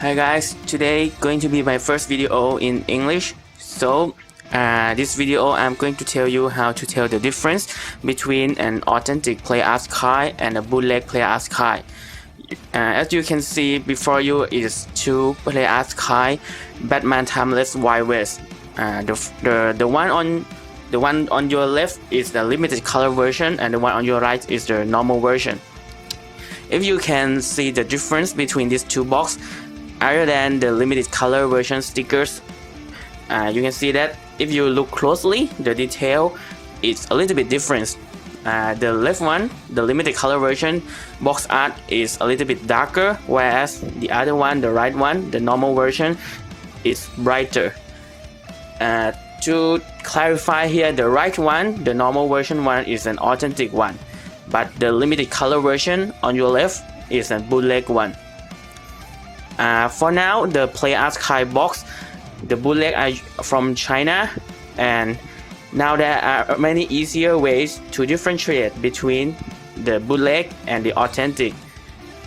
Hi guys, today going to be my first video in English. So this video I'm going to tell you how to tell the difference between an authentic player archive and a bootleg player archive. As you can see before you is two player archive Batman Timeless Wild West. The one on your left is the limited color version, and the one on your right is the normal version. If you can see the difference between these two boxes, other than the limited color version stickers, you can see that if you look closely, the detail is a little bit different. The left one, the limited color version box art is a little bit darker, whereas the other one, the right one, the normal version, is brighter. To clarify here, the right one, the normal version one, is an authentic one, but the limited color version on your left is a bootleg one. For now, the player archive box, the bootleg are from China, and now there are many easier ways to differentiate between the bootleg and the authentic.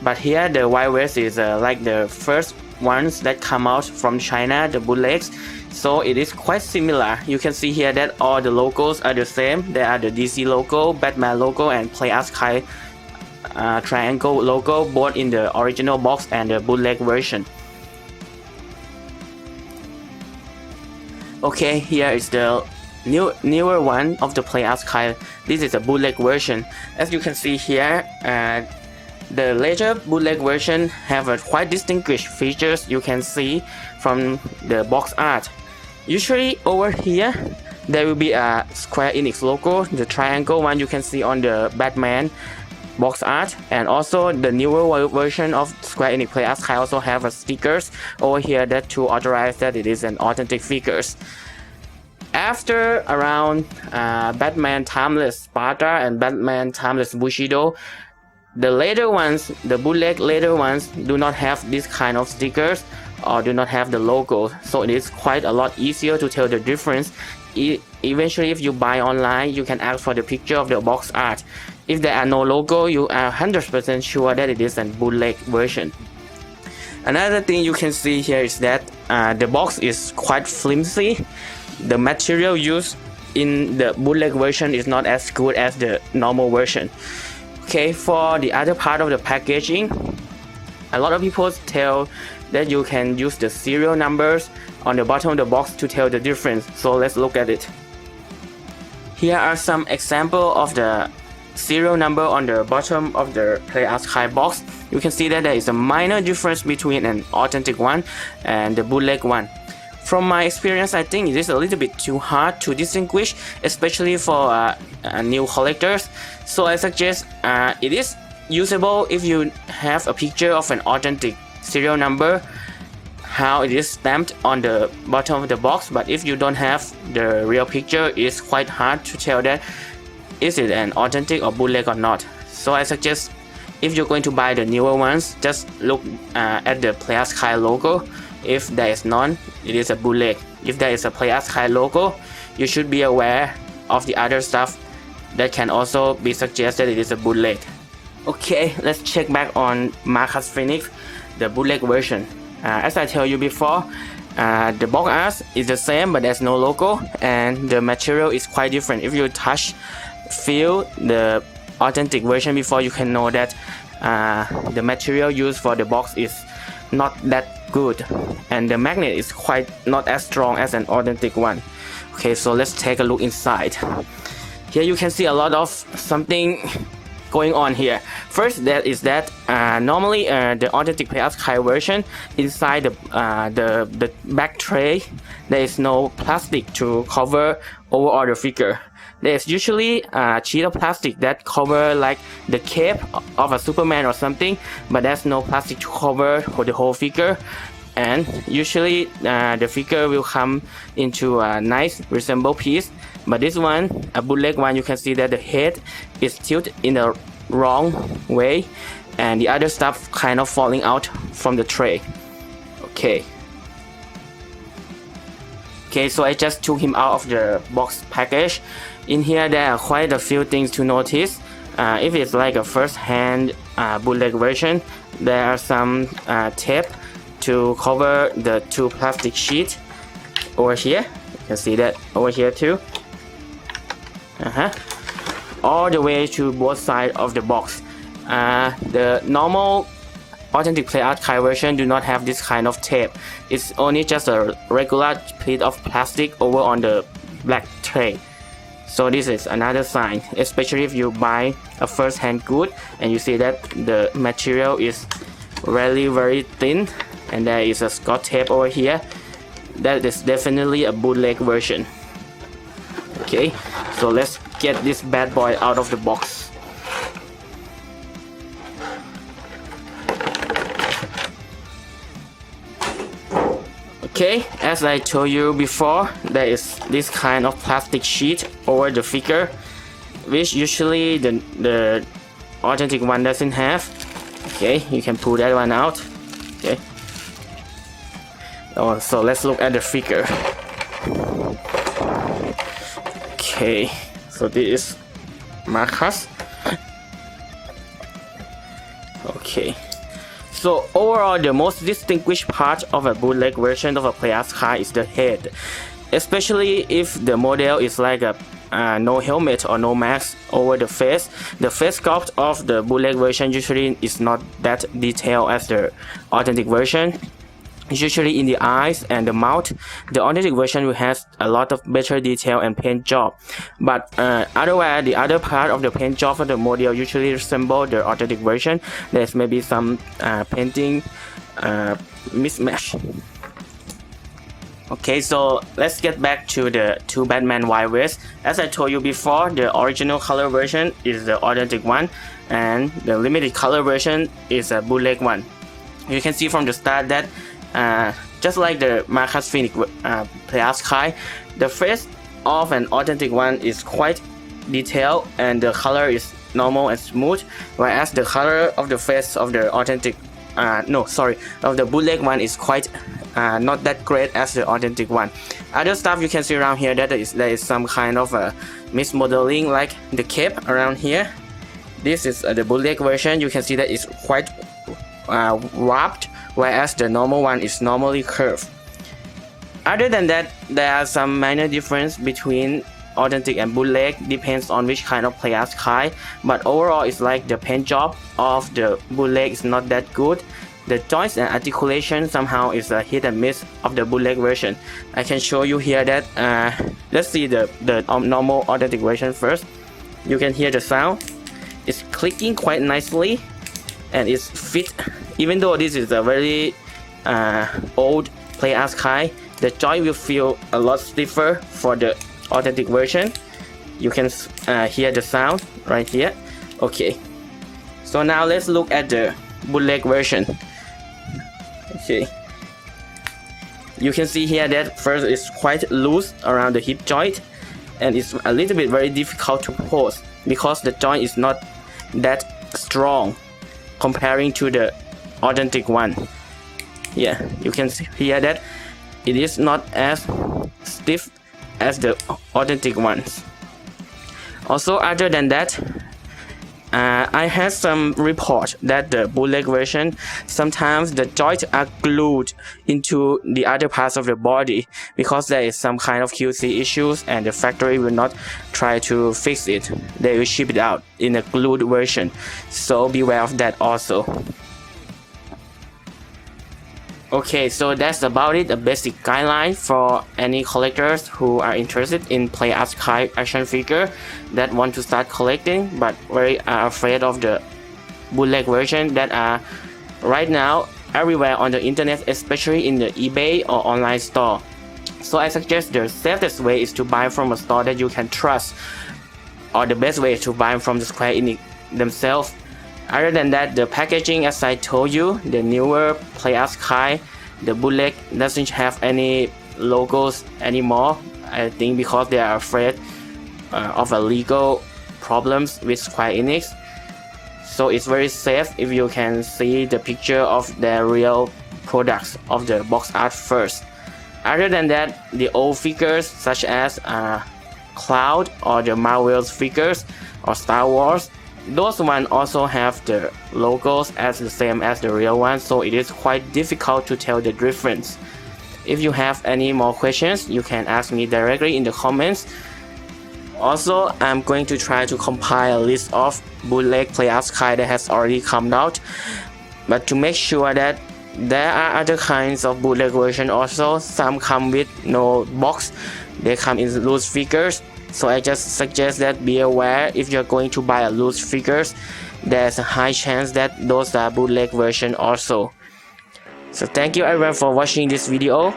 But here the Wild West is like the first ones that come out from China, the bootlegs, so it is quite similar. You can see here that all the logos are the same. There are the DC logo, Batman logo, and player archive triangle logo, both in the original box and the bootleg version. Okay, here is the newer one of the player archive. This is a bootleg version. As you can see here, the later bootleg version have a quite distinguished features you can see from the box art. Usually over here there will be a Square Enix logo, the triangle one you can see on the Batman box art, and also the newer version of Square Enix Play Archive also have a stickers over here that to authorize that it is an authentic figures. After around Batman Timeless Sparta and Batman Timeless Bushido, the later ones, the bootleg later ones, do not have this kind of stickers or do not have the logo, so it is quite a lot easier to tell the difference. Eventually, if you buy online, you can ask for the picture of the box art. If there are no logo, you are 100% sure that it is a bootleg version. Another thing you can see here is that the box is quite flimsy. The material used in the bootleg version is not as good as the normal version. Okay, for the other part of the packaging, a lot of people tell that you can use the serial numbers on the bottom of the box to tell the difference. So let's look at it. Here are some examples of the serial number on the bottom of the player archive box. You can see that there is a minor difference between an authentic one and the bootleg one. From my experience, I think it is a little bit too hard to distinguish, especially for new collectors. So I suggest it is usable if you have a picture of an authentic serial number, how it is stamped on the bottom of the box. But if you don't have the real picture, it's quite hard to tell that is it an authentic or bootleg or not. So I suggest if you're going to buy the newer ones, just look at the player archive logo. If there is none, it is a bootleg. If there is a player archive logo, you should be aware of the other stuff that can also be suggested it is a bootleg. Okay, let's check back on Marcus Fenix, the bootleg version. As I tell you before, the box art is the same, but there's no logo, and the material is quite different. If you feel the authentic version before, you can know that the material used for the box is not that good, and the magnet is quite not as strong as an authentic one. Okay, so let's take a look inside. Here you can see a lot of something going on here. First, that is that normally the authentic player archive version, inside the back tray, there is no plastic to cover overall the figure. There is usually a sheet of plastic that cover like the cape of a Superman or something, but there's no plastic to cover for the whole figure. And usually the figure will come into a nice resemble piece. But this one, a bootleg one, you can see that the head is tilted in the wrong way, and the other stuff kind of falling out from the tray. Okay, so I just took him out of the box package. In here there are quite a few things to notice. If it's like a first-hand bootleg version, there are some tape to cover the two plastic sheets over here. You can see that over here too. All the way to both sides of the box. The normal authentic Play Archive version do not have this kind of tape. It's only just a regular piece of plastic over on the black tray. So this is another sign, especially if you buy a first-hand good and you see that the material is really very thin and there is a Scotch tape over here. That is definitely a bootleg version. Okay, so let's get this bad boy out of the box. Okay, as I told you before, there is this kind of plastic sheet over the figure, which usually the authentic one doesn't have. Okay, you can pull that one out. Okay. So let's look at the figure. Okay, so this is Marcus. Okay. So overall, the most distinguished part of a bootleg version of a Play Archive is the head, especially if the model is like a no helmet or no mask over the face. The face sculpt of the bootleg version usually is not that detailed as the authentic version. Usually in the eyes and the mouth, the authentic version will have a lot of better detail and paint job. But otherwise, the other part of the paint job of the model usually resemble the authentic version. There's maybe some painting mismatch. Okay, so let's get back to the two Batman white vests. As I told you before, the original color version is the authentic one, and the limited color version is a bootleg one. You can see from the start that just like the Marcus Fenix Play Archive, the face of an authentic one is quite detailed and the color is normal and smooth, whereas the color of the face of the authentic of the bootleg one is quite not that great as the authentic one. Other stuff you can see around here, that there is some kind of mismodeling, like the cape around here. This is the bootleg version. You can see that it's quite warped, whereas the normal one is normally curved. Other than that, there are some minor difference between authentic and bootleg, depends on which kind of Play Archive, but overall it's like the paint job of the bootleg is not that good. The joints and articulation somehow is a hit and miss of the bootleg version. I can show you here that let's see the normal authentic version first. You can hear the sound. It's clicking quite nicely and it's fit. Even though this is a very old Play Archive, the joint will feel a lot stiffer for the authentic version. You can hear the sound right here. Okay, so now let's look at the bootleg version. Okay, you can see here that first it's quite loose around the hip joint and it's a little bit very difficult to pose because the joint is not that strong comparing to the authentic one. Yeah, you can hear that it is not as stiff as the authentic ones. Also, other than that, I had some report that the bootleg version, sometimes the joints are glued into the other parts of the body because there is some kind of QC issues and the factory will not try to fix it. They will ship it out in a glued version, so beware of that also. Okay, so that's about it, a basic guideline for any collectors who are interested in Play Archive action figure that want to start collecting but very afraid of the bootleg version that are right now everywhere on the internet, especially in the eBay or online store. So I suggest the safest way is to buy from a store that you can trust, or the best way is to buy from the Square Enix themselves. Other than that, the packaging, as I told you, the newer Play Archive, the bootleg doesn't have any logos anymore. I think because they are afraid of a legal problems with Square Enix. So it's very safe if you can see the picture of the real products of the box art first. Other than that, the old figures such as Cloud or the Marvel's figures or Star Wars, those one also have the logos as the same as the real one, so it is quite difficult to tell the difference. If you have any more questions, you can ask me directly in the comments. Also, I'm going to try to compile a list of bootleg Playhouse Kai that has already come out, but to make sure that there are other kinds of bootleg version also. Some come with no box, they come in loose figures, so I just suggest that be aware if you're going to buy a loose figures, there's a high chance that those are bootleg version also. So thank you everyone for watching this video.